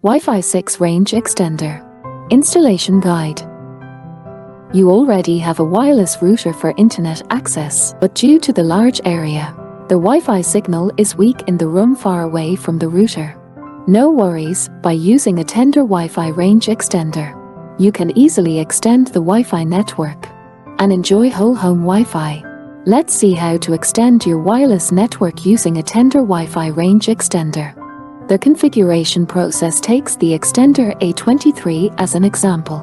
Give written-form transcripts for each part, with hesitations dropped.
Wi-Fi 6 Range Extender. Installation Guide. You already have a wireless router for internet access, but due to the large area, the Wi-Fi signal is weak in the room far away from the router. No worries, by using a Tenda Wi-Fi Range Extender, you can easily extend the Wi-Fi network and enjoy whole home Wi-Fi. Let's see how to extend your wireless network using a Tenda Wi-Fi Range Extender. The configuration process takes the Tenda A23 as an example.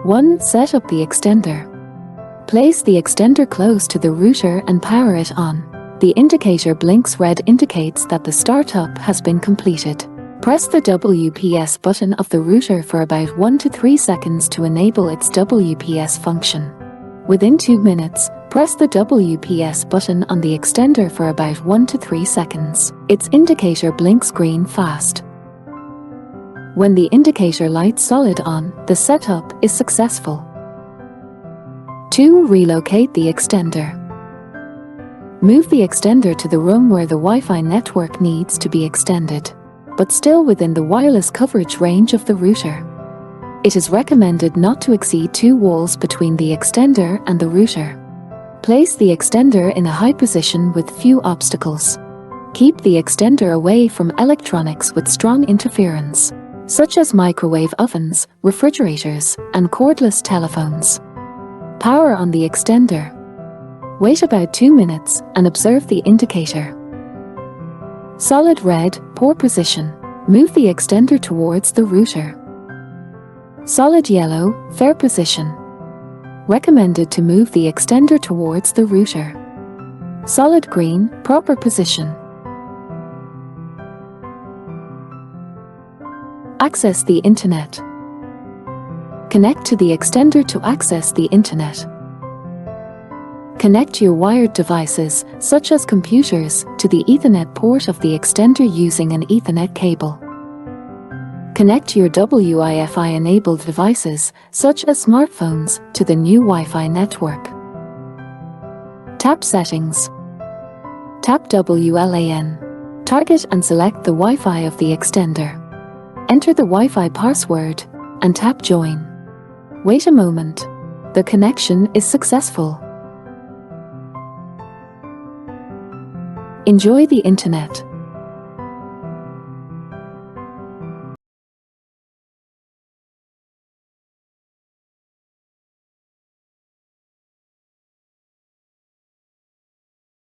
1. Set up the extender. Place the extender close to the router and power it on. The indicator blinks red, indicates that the startup has been completed. Press the WPS button of the router for about 1 to 3 seconds to enable its WPS function. Within 2 minutes, press the WPS button on the extender for about 1 to 3 seconds. Its indicator blinks green fast. When the indicator lights solid on, the setup is successful. 2. Relocate the extender. Move the extender to the room where the Wi-Fi network needs to be extended, but still within the wireless coverage range of the router. It is recommended not to exceed 2 walls between the extender and the router. Place the extender in a high position with few obstacles. Keep the extender away from electronics with strong interference, such as microwave ovens, refrigerators, and cordless telephones. Power on the extender. Wait about 2 minutes and observe the indicator. Solid red, poor position. Move the extender towards the router. Solid yellow, fair position. Recommended to move the extender towards the router. Solid green, proper position. Access the internet. Connect to the extender to access the internet. Connect your wired devices, such as computers, to the Ethernet port of the extender using an Ethernet cable. Connect your Wi-Fi-enabled devices, such as smartphones, to the new Wi-Fi network. Tap Settings. Tap WLAN. Target and select the Wi-Fi of the extender. Enter the Wi-Fi password and tap Join. Wait a moment. The connection is successful. Enjoy the internet.